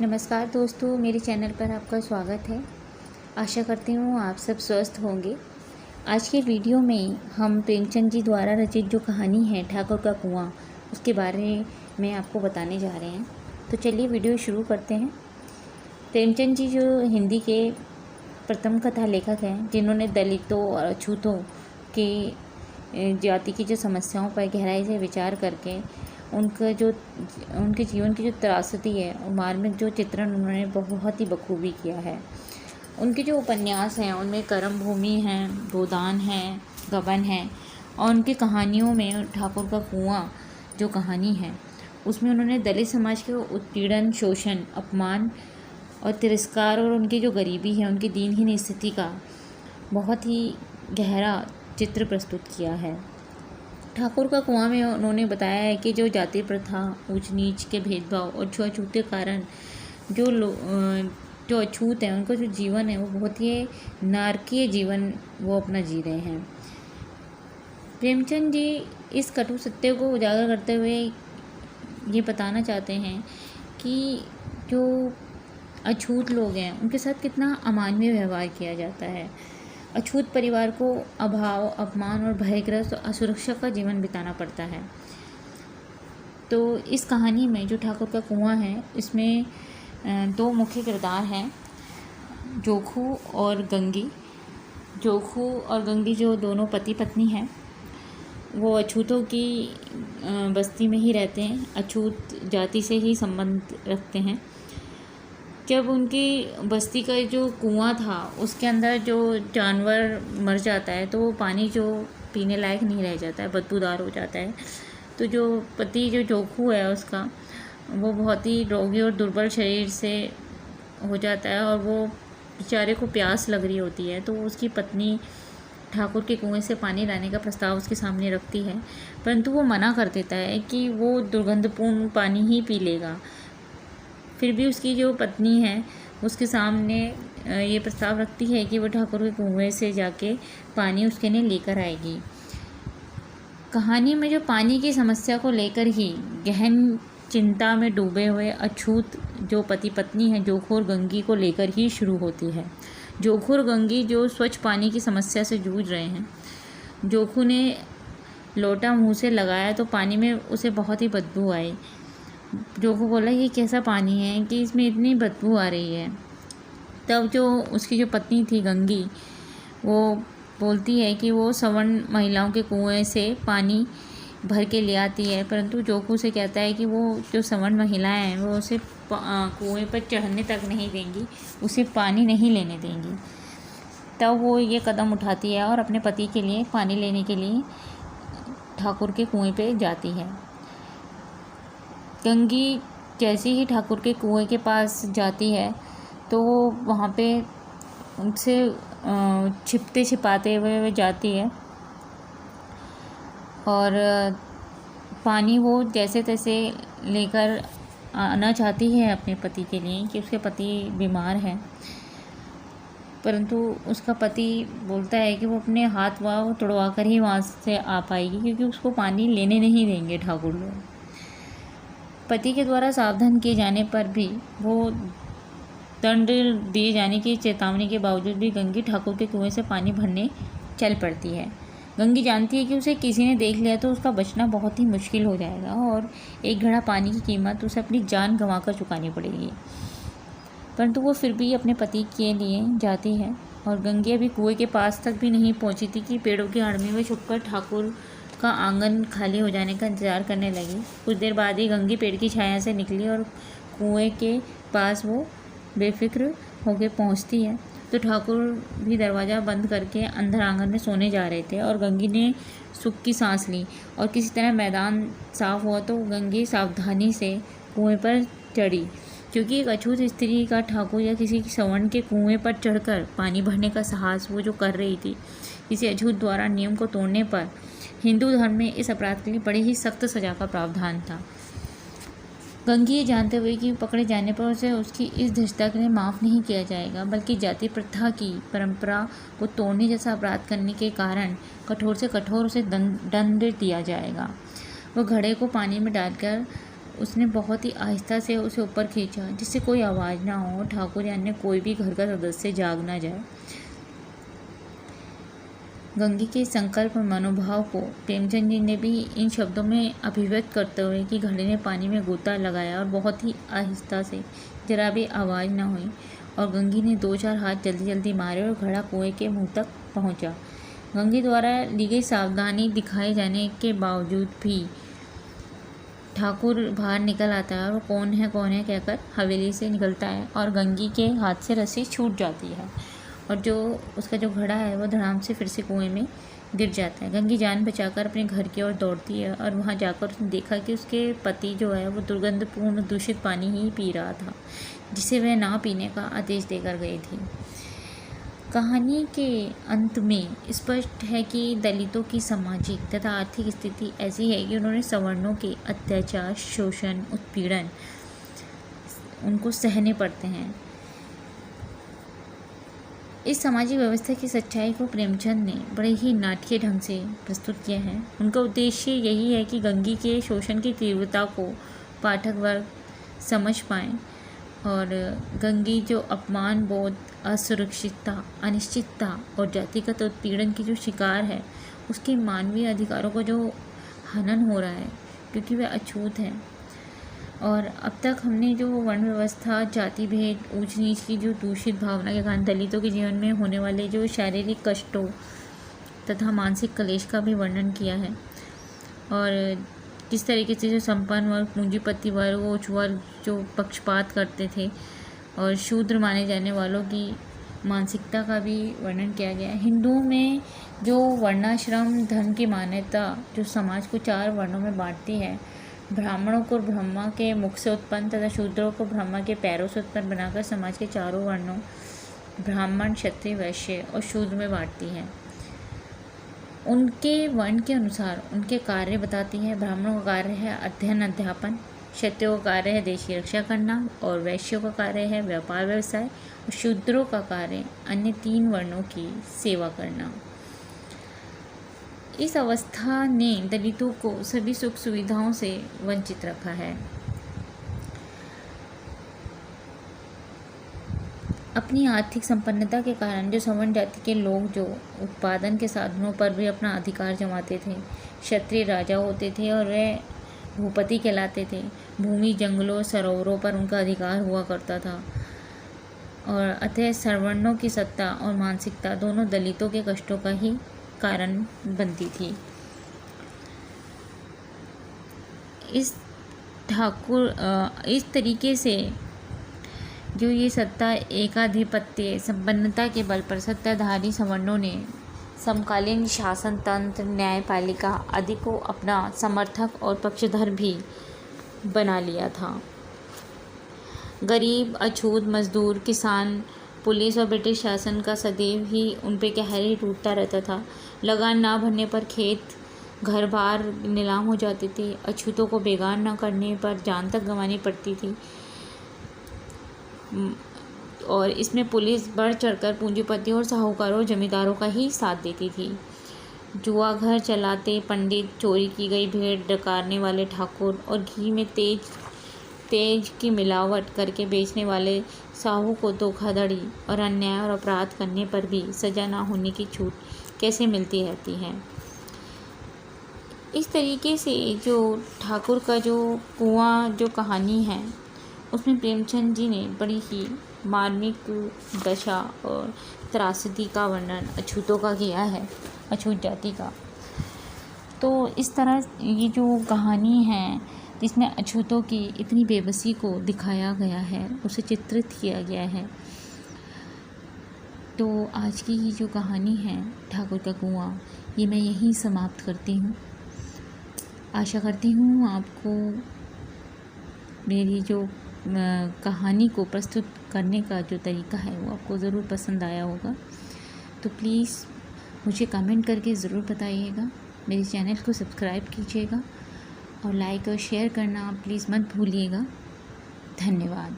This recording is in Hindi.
नमस्कार दोस्तों, मेरे चैनल पर आपका स्वागत है। आशा करती हूँ आप सब स्वस्थ होंगे। आज के वीडियो में हम प्रेमचंद जी द्वारा रचित जो कहानी है ठाकुर का कुआं, उसके बारे में आपको बताने जा रहे हैं। तो चलिए वीडियो शुरू करते हैं। प्रेमचंद जी जो हिंदी के प्रथम कथा लेखक हैं, जिन्होंने दलितों और अछूतों के जाति की जो समस्याओं पर गहराई से विचार करके उनके जीवन की जो त्रासदी है और मार्मिक जो चित्रण उन्होंने बहुत ही बखूबी किया है। उनके जो उपन्यास हैं उनमें कर्म भूमि है, गोदान है, गबन है, और उनकी कहानियों में ठाकुर का कुआं जो कहानी है उसमें उन्होंने दलित समाज के उत्पीड़न, शोषण, अपमान और तिरस्कार और उनकी जो गरीबी है, उनकी दीनहीन स्थिति का बहुत ही गहरा चित्र प्रस्तुत किया है। ठाकुर का कुआं में उन्होंने बताया है कि जो जाति प्रथा, ऊंच नीच के भेदभाव और छुआछूत के कारण जो अछूत हैं उनका जो जीवन है वो बहुत ही नारकीय जीवन वो अपना जी रहे हैं। प्रेमचंद जी इस कटु सत्य को उजागर करते हुए ये बताना चाहते हैं कि जो अछूत लोग हैं उनके साथ कितना अमानवीय व्यवहार किया जाता है। अछूत परिवार को अभाव, अपमान और भयग्रस्त और असुरक्षा का जीवन बिताना पड़ता है। तो इस कहानी में जो ठाकुर का कुआं है इसमें दो मुख्य किरदार हैं, जोखू और गंगी। जोखू और गंगी जो दोनों पति पत्नी हैं वो अछूतों की बस्ती में ही रहते हैं, अछूत जाति से ही संबंध रखते हैं। जब उनकी बस्ती का जो कुआं था उसके अंदर जो जानवर मर जाता है तो वो पानी जो पीने लायक नहीं रह जाता है, बदबूदार हो जाता है। तो जो पति जो जोखू है उसका वो बहुत ही रोगी और दुर्बल शरीर से हो जाता है और वो बेचारे को प्यास लग रही होती है। तो उसकी पत्नी ठाकुर के कुएं से पानी लाने का प्रस्ताव उसके सामने रखती है, परंतु वो मना कर देता है कि वो दुर्गंधपूर्ण पानी ही पी लेगा। फिर भी उसकी जो पत्नी है उसके सामने ये प्रस्ताव रखती है कि वो ठाकुर के कुएं से जाके पानी उसके लिए लेकर आएगी। कहानी में जो पानी की समस्या को लेकर ही गहन चिंता में डूबे हुए अछूत जो पति पत्नी है जोखू और गंगी को लेकर ही शुरू होती है। जोखू और गंगी जो स्वच्छ पानी की समस्या से जूझ रहे हैं। जोखू ने लोटा मुँह से लगाया तो पानी में उसे बहुत ही बदबू आई। जोखू बोला ये कैसा पानी है कि इसमें इतनी बदबू आ रही है। तब जो उसकी जो पत्नी थी गंगी वो बोलती है कि वो सवर्ण महिलाओं के कुएं से पानी भर के ले आती है, परंतु जोखू से कहता है कि वो जो सवर्ण महिलाएं हैं वो उसे कुएं पर चढ़ने तक नहीं देंगी, उसे पानी नहीं लेने देंगी। तब वो ये कदम उठाती है और अपने पति के लिए पानी लेने के लिए ठाकुर के कुएं पे जाती है। गंगी जैसे ही ठाकुर के कुएं के पास जाती है तो वो वहाँ पे उनसे छिपते छिपाते हुए जाती है और पानी वो जैसे तैसे लेकर आना चाहती है अपने पति के लिए कि उसके पति बीमार हैं, परंतु उसका पति बोलता है कि वो अपने हाथ पाँव तुड़वा कर ही वहाँ से आ पाएगी क्योंकि उसको पानी लेने नहीं देंगे ठाकुर लोग। पति के द्वारा सावधान किए जाने पर भी वो दंड दिए जाने की चेतावनी के बावजूद भी गंगी ठाकुर के कुएं से पानी भरने चल पड़ती है। गंगी जानती है कि उसे किसी ने देख लिया तो उसका बचना बहुत ही मुश्किल हो जाएगा और एक घड़ा पानी की कीमत उसे अपनी जान गंवाकर चुकानी पड़ेगी, परंतु वो फिर भी अपने पति के लिए जाती है। और गंगी अभी कुएं के पास तक भी नहीं पहुंची थी कि पेड़ों की आड़ में छुपकर ठाकुर का आंगन खाली हो जाने का इंतज़ार करने लगी। कुछ देर बाद ही गंगी पेड़ की छाया से निकली और कुएं के पास वो बेफिक्र होकर पहुंचती है तो ठाकुर भी दरवाज़ा बंद करके अंदर आंगन में सोने जा रहे थे और गंगी ने सुख की सांस ली और किसी तरह मैदान साफ हुआ तो गंगी सावधानी से कुएं पर चढ़ी, क्योंकि एक अछूत स्त्री का ठाकुर या किसी सवर्ण के कुएं पर चढ़कर पानी भरने का साहस वो जो कर रही थी, किसी अछूत द्वारा नियम को तोड़ने पर हिंदू धर्म में इस अपराध के लिए बड़ी ही सख्त सजा का प्रावधान था। गंगी ये जानते हुए कि पकड़े जाने पर उसे उसकी इस धृष्टता के लिए माफ़ नहीं किया जाएगा, बल्कि जाति प्रथा की परंपरा को तोड़ने जैसा अपराध करने के कारण कठोर से कठोर उसे दंड दिया जाएगा। वो घड़े को पानी में डालकर उसने बहुत ही आहिस्ता से उसे ऊपर खींचा जिससे कोई आवाज़ ना हो, ठाकुर या अन्य कोई भी घर का सदस्य जाग ना जाए। गंगी के संकल्प और मनोभाव को प्रेमचंद जी ने भी इन शब्दों में अभिव्यक्त करते हुए कि घड़े ने पानी में गोता लगाया और बहुत ही आहिस्ता से, जरा भी आवाज़ न हुई, और गंगी ने 2-4 हाथ जल्दी जल्दी मारे और घड़ा कुएं के मुंह तक पहुंचा। गंगी द्वारा ली गई सावधानी दिखाए जाने के बावजूद भी ठाकुर बाहर निकल आता है और वो कौन है कहकर हवेली से निकलता है और गंगी के हाथ से रस्सी छूट जाती है और जो उसका जो घड़ा है वो धड़ाम से फिर से कुएं में गिर जाता है। गंगी जान बचाकर अपने घर की ओर दौड़ती है और वहां जाकर उसने देखा कि उसके पति जो है वो दुर्गंधपूर्ण दूषित पानी ही पी रहा था, जिसे वह ना पीने का आदेश देकर गई थी। कहानी के अंत में स्पष्ट है कि दलितों की सामाजिक तथा आर्थिक स्थिति ऐसी है कि उन्होंने सवर्णों के अत्याचार, शोषण, उत्पीड़न उनको सहने पड़ते हैं। इस सामाजिक व्यवस्था की सच्चाई को प्रेमचंद ने बड़े ही नाटकीय ढंग से प्रस्तुत किया है। उनका उद्देश्य यही है कि गंगी के शोषण की तीव्रता को पाठक वर्ग समझ पाएँ और गंगी जो अपमान बोध, असुरक्षितता, अनिश्चितता और जातिगत उत्पीड़न की जो शिकार है, उसके मानवीय अधिकारों को जो हनन हो रहा है क्योंकि वे अछूत हैं। और अब तक हमने जो वर्ण व्यवस्था, जाति भेद, ऊंच नीच की जो दूषित भावना के कारण दलितों के जीवन में होने वाले जो शारीरिक कष्टों तथा मानसिक क्लेश का भी वर्णन किया है और किस तरीके से जो संपन्न वर्ग, पूंजीपति वर्ग, उच्च वर्ग जो पक्षपात करते थे और शूद्र माने जाने वालों की मानसिकता का भी वर्णन किया गया है। हिंदुओं में जो वर्णाश्रम धर्म की मान्यता जो समाज को 4 वर्णों में बांटती है, ब्राह्मणों को ब्रह्मा के मुख से उत्पन्न तथा शूद्रों को ब्रह्मा के पैरों से उत्पन्न बनाकर समाज के 4 वर्णों ब्राह्मण, क्षत्रिय, वैश्य और शूद्र में बांटती है। उनके वर्ण के अनुसार उनके कार्य बताती है। ब्राह्मणों का कार्य है अध्ययन अध्यापन, क्षत्रियों का कार्य है देश की रक्षा करना और वैश्यों का कार्य है व्यापार व्यवसाय और शूद्रों का कार्य अन्य 3 वर्णों की सेवा करना। इस अवस्था ने दलितों को सभी सुख सुविधाओं से वंचित रखा है। अपनी आर्थिक संपन्नता के कारण जो सवर्ण जाति के लोग जो उत्पादन के साधनों पर भी अपना अधिकार जमाते थे, क्षत्रिय राजा होते थे और वे भूपति कहलाते थे। भूमि, जंगलों, सरोवरों पर उनका अधिकार हुआ करता था और अतः सवर्णों की सत्ता और मानसिकता दोनों दलितों के कष्टों का ही कारण बनती थी। इस तरीके से जो ये सत्ता एकाधिपत्य संपन्नता के बल पर सत्ताधारी सवर्णों ने समकालीन शासन तंत्र, न्यायपालिका आदि को अपना समर्थक और पक्षधर भी बना लिया था। गरीब, अछूत, मजदूर, किसान, पुलिस और ब्रिटिश शासन का सदैव ही उन पे कहरी टूटता रहता था। लगान ना भरने पर खेत, घर बार नीलाम हो जाते थे। अछूतों को बेगार न करने पर जान तक गंवानी पड़ती थी और इसमें पुलिस बढ़ चढ़कर पूंजीपतियों और साहूकारों, जमींदारों का ही साथ देती थी। जुआ घर चलाते पंडित, चोरी की गई भेड़ डकारने वाले ठाकुर और घी में तेज की मिलावट करके बेचने वाले साहू को धोखाधड़ी और अन्याय और अपराध करने पर भी सजा ना होने की छूट कैसे मिलती रहती है। इस तरीके से जो ठाकुर का जो कुआं जो कहानी है उसमें प्रेमचंद जी ने बड़ी ही मार्मिक दशा और त्रासदी का वर्णन अछूतों का किया है, अछूत जाति का। तो इस तरह ये जो कहानी है जिसमें अछूतों की इतनी बेबसी को दिखाया गया है, उसे चित्रित किया गया है। तो आज की ये जो कहानी है ठाकुर का कुआं, ये मैं यहीं समाप्त करती हूँ। आशा करती हूँ आपको मेरी जो कहानी को प्रस्तुत करने का जो तरीका है वो आपको ज़रूर पसंद आया होगा। तो प्लीज़ मुझे कमेंट करके ज़रूर बताइएगा। मेरे चैनल को सब्सक्राइब कीजिएगा और लाइक और शेयर करना प्लीज़ मत भूलिएगा। धन्यवाद।